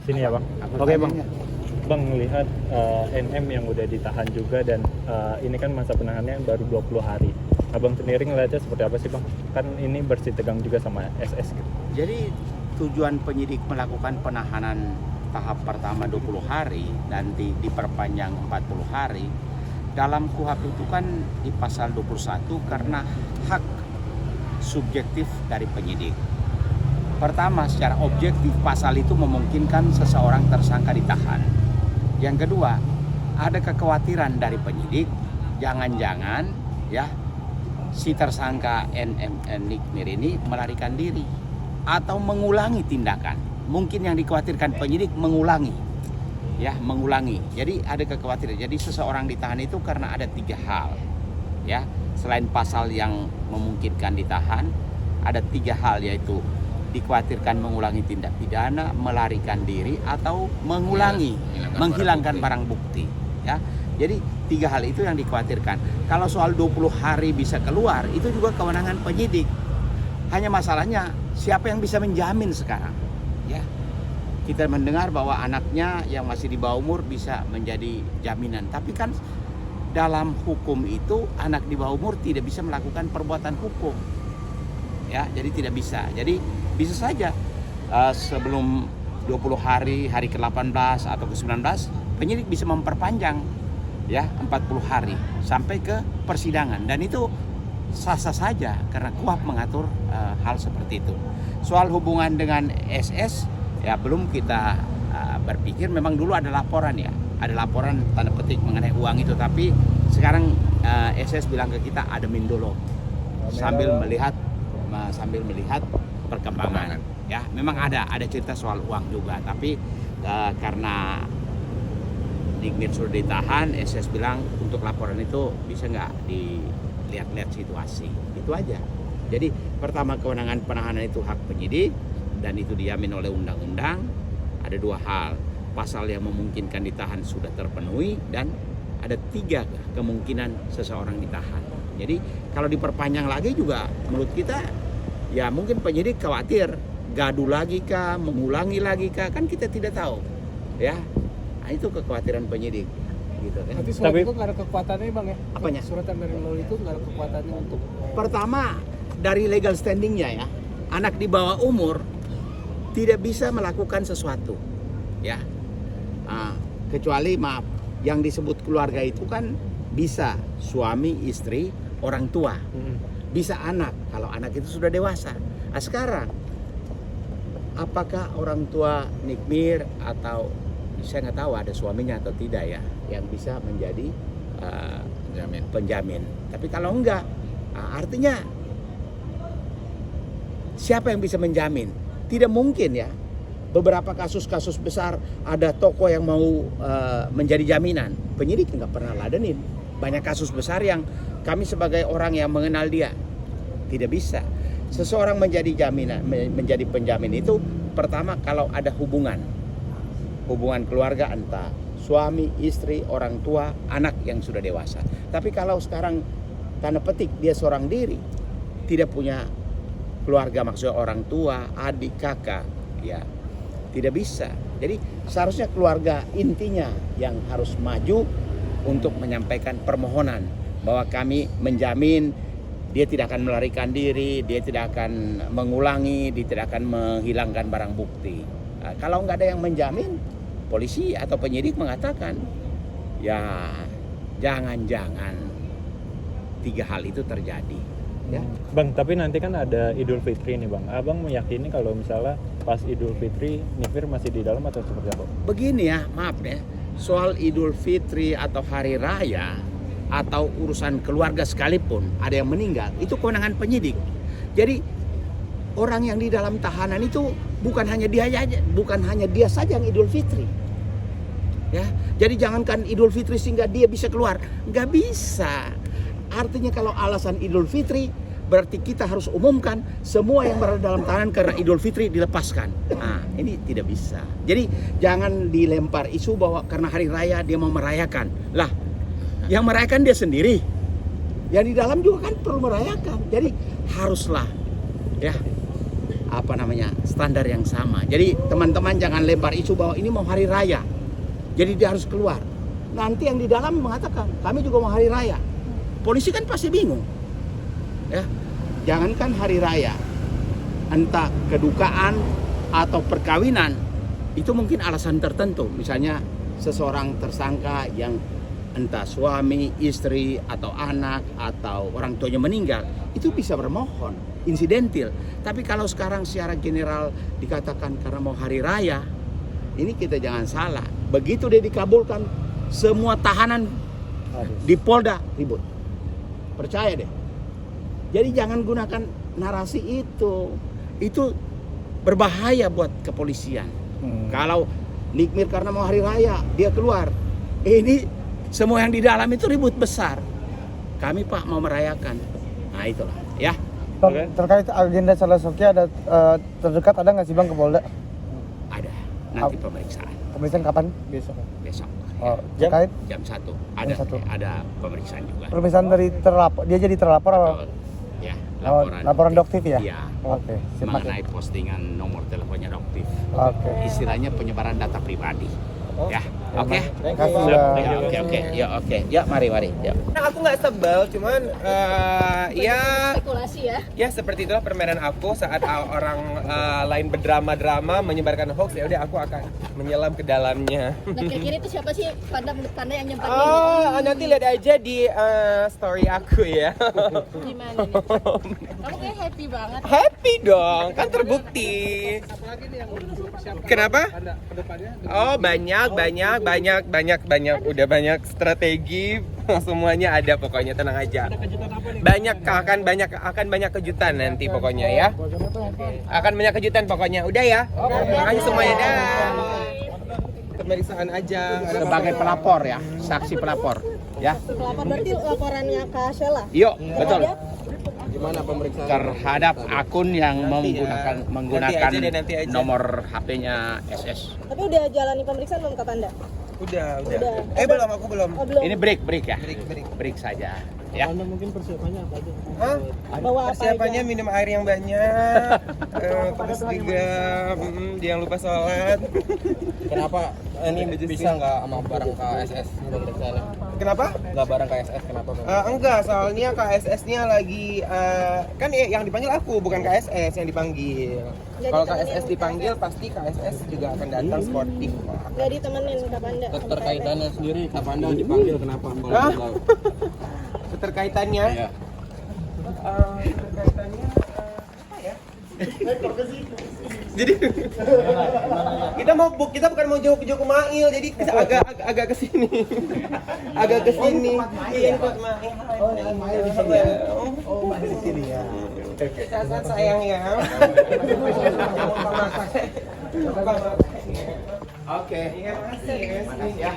Sini ya Bang. Oke Bang. Bang melihat NM yang udah ditahan juga dan ini kan masa penahanannya baru 20 hari. Abang sendiri ngeliatnya seperti apa sih Bang? Kan ini bersih tegang juga sama SS gitu. Jadi tujuan penyidik melakukan penahanan tahap pertama 20 hari dan diperpanjang 40 hari dalam KUHP itu kan di pasal 21 karena hak subjektif dari penyidik. Pertama, secara objektif pasal itu memungkinkan seseorang tersangka ditahan. Yang kedua, ada kekhawatiran dari penyidik, jangan-jangan ya si tersangka Nikmir ini melarikan diri atau mengulangi tindakan. Mungkin yang dikhawatirkan penyidik mengulangi. Jadi ada kekhawatiran. Jadi seseorang ditahan itu karena ada 3 hal. Ya, selain pasal yang memungkinkan ditahan, ada 3 hal yaitu dikhawatirkan mengulangi tindak pidana, melarikan diri atau menghilangkan barang bukti. Ya, jadi 3 hal itu yang dikhawatirkan. Kalau soal 20 hari bisa keluar, itu juga kewenangan penyidik. Hanya masalahnya siapa yang bisa menjamin sekarang? Ya, kita mendengar bahwa anaknya yang masih di bawah umur bisa menjadi jaminan. Tapi kan dalam hukum itu anak di bawah umur tidak bisa melakukan perbuatan hukum. Ya, jadi tidak bisa. Jadi bisa saja sebelum 20 hari, hari ke-18 atau ke-19, penyidik bisa memperpanjang ya 40 hari sampai ke persidangan, dan itu sah-sah saja karena KUHP mengatur hal seperti itu. Soal hubungan dengan SS ya belum kita berpikir. Memang dulu ada laporan ya, ada laporan tanda petik mengenai uang itu, tapi sekarang SS bilang ke kita ademin dulu sambil melihat perkembangan. Ya, memang ada cerita soal uang juga, tapi karena Nikmir sudah ditahan, SS bilang untuk laporan itu bisa nggak dilihat-lihat situasi. Itu aja. Jadi pertama, kewenangan penahanan itu hak penyidik dan itu dijamin oleh undang-undang. Ada 2 hal, pasal yang memungkinkan ditahan sudah terpenuhi dan ada 3 kemungkinan seseorang ditahan. Jadi kalau diperpanjang lagi juga menurut kita ya mungkin penyidik khawatir gaduh lagi kah, mengulangi lagi kah, kan kita tidak tahu. Ya, nah, itu kekhawatiran penyidik. Gitu, kan? Tapi surat itu nggak ada kekuatannya Bang ya? Apanya? Surat yang dari law itu nggak ada kekuatannya untuk... Pertama, dari legal standingnya ya, anak di bawah umur tidak bisa melakukan sesuatu. Ya, kecuali maaf, yang disebut keluarga itu kan bisa suami, istri, orang tua, bisa anak kalau anak itu sudah dewasa. Nah, sekarang apakah orang tua Nikmir atau saya nggak tahu ada suaminya atau tidak ya yang bisa menjadi penjamin. Tapi kalau enggak, artinya siapa yang bisa menjamin? Tidak mungkin ya. Beberapa kasus-kasus besar ada tokoh yang mau menjadi jaminan, penyidik nggak pernah ladenin. Banyak kasus besar yang kami sebagai orang yang mengenal dia tidak bisa. Seseorang menjadi jaminan, menjadi penjamin itu pertama kalau ada hubungan keluarga, entah suami, istri, orang tua, anak yang sudah dewasa. Tapi kalau sekarang tanda petik dia seorang diri, tidak punya keluarga, maksudnya orang tua, adik, kakak, ya tidak bisa. Jadi seharusnya keluarga intinya yang harus maju untuk menyampaikan permohonan bahwa kami menjamin dia tidak akan melarikan diri, dia tidak akan mengulangi, dia tidak akan menghilangkan barang bukti. Nah, kalau nggak ada yang menjamin, polisi atau penyidik mengatakan, ya jangan-jangan 3 hal itu terjadi. Ya. Bang, tapi nanti kan ada Idul Fitri nih Bang. Abang meyakini kalau misalnya pas Idul Fitri Nikmir masih di dalam atau seperti apa? Begini ya, maaf ya, soal Idul Fitri atau Hari Raya atau urusan keluarga sekalipun ada yang meninggal, itu kewenangan penyidik. Jadi orang yang di dalam tahanan itu bukan hanya dia saja yang Idul Fitri. Ya, jadi jangankan Idul Fitri sehingga dia bisa keluar, nggak bisa. Artinya kalau alasan Idul Fitri berarti kita harus umumkan semua yang berada dalam tahanan karena Idul Fitri dilepaskan. Nah, ini tidak bisa. Jadi jangan dilempar isu bahwa karena hari raya dia mau merayakan. Lah, yang merayakan dia sendiri. Yang di dalam juga kan perlu merayakan. Jadi haruslah ya standar yang sama. Jadi teman-teman jangan lempar isu bahwa ini mau hari raya, jadi dia harus keluar. Nanti yang di dalam mengatakan kami juga mau hari raya. Polisi kan pasti bingung. Ya, jangankan hari raya, entah kedukaan atau perkawinan itu mungkin alasan tertentu. Misalnya seseorang tersangka yang entah suami, istri, atau anak, atau orang tuanya meninggal, itu bisa bermohon, insidentil. Tapi kalau sekarang secara general dikatakan karena mau hari raya, ini kita jangan salah. Begitu dia dikabulkan, semua tahanan di Polda ribut. Percaya deh. Jadi jangan gunakan narasi itu. Itu berbahaya buat kepolisian. Kalau Nikmir karena mau hari raya, dia keluar. Ini semua yang di dalam itu ribut besar. Kami Pak mau merayakan. Nah itulah ya. Oke. Terkait agenda Salasoki ada terdekat ada nggak sih Bang ke Polda? Ada nanti pemeriksaan Pemeriksaan kapan? Besok. besok. Oh, terkait Jam 1 Jam 1. ada pemeriksaan juga. pemeriksaan dari terlapor, dia jadi terlapor apa? Betul. Ya, Laporan doktif ya? Iya. Oke, simak. Mengenai postingan nomor teleponnya doktif. Oke. Istilahnya penyebaran data pribadi. Ya. Oke. Terima kasih. Siap, Bang. thank you. Oke. Ya, mari. Ya. Nah, aku nggak sebel, cuman ya Spekulasi ya. ya seperti itulah permainan aku saat orang lain berdrama-drama menyebarkan hoax, ya udah aku akan menyelam ke dalamnya. Nah, kira-kira itu siapa sih panda yang nyempetin? Oh, nanti lihat aja di story aku ya. Gimana nih? Kamu kayak happy banget. Happy dong, kan terbukti. Kenapa? Oh, banyak. Udah banyak strategi, semuanya ada pokoknya, tenang aja. Akan banyak kejutan nanti pokoknya ya. Akan banyak kejutan pokoknya. Udah ya. Makanya semuanya dah. Pemeriksaan aja. Sebagai pelapor ya, saksi pelapor. Ya. Pelapor berarti laporannya ke Sheila. Yuk, betul. Gimana pemeriksaan? Terhadap akun yang menggunakan Nanti aja. nomor HP-nya SS. Tapi udah jalani pemeriksaan belum ke Panda? Udah. Udah. Belum, aku belum. Oh, belum. Ini break ya. Break. Break saja. Ya. Mungkin persiapannya apa aja? Hah? Bawa apa Persiapannya aja? minum air yang banyak, terus juga jangan lupa sholat. Kenapa ini bisa nggak sama barang KSS pemeriksaannya? Kenapa? Nggak barang KSS kenapa? Enggak, soalnya KSS-nya lagi kan yang dipanggil aku, bukan KSS yang dipanggil. Jadi Kalau temenin KSS dipanggil pasti KSS juga akan datang sporting. Nggak ditemenin ke Panda? Keterkaitannya sendiri kapan Anda dipanggil kenapa? Kalau Hah? tahu. Keterkaitannya? Iya. Keterkaitannya apa ya? Jadi kita bukan mau jauh ke Joko Mail, jadi kita agak ke sini. Agak ke sini. Iya, Pak Mail. Oh, Mail di sini ya. Oh, Mail di sini ya. Kesasar sayang ya. Oke. Iya, makasih ya.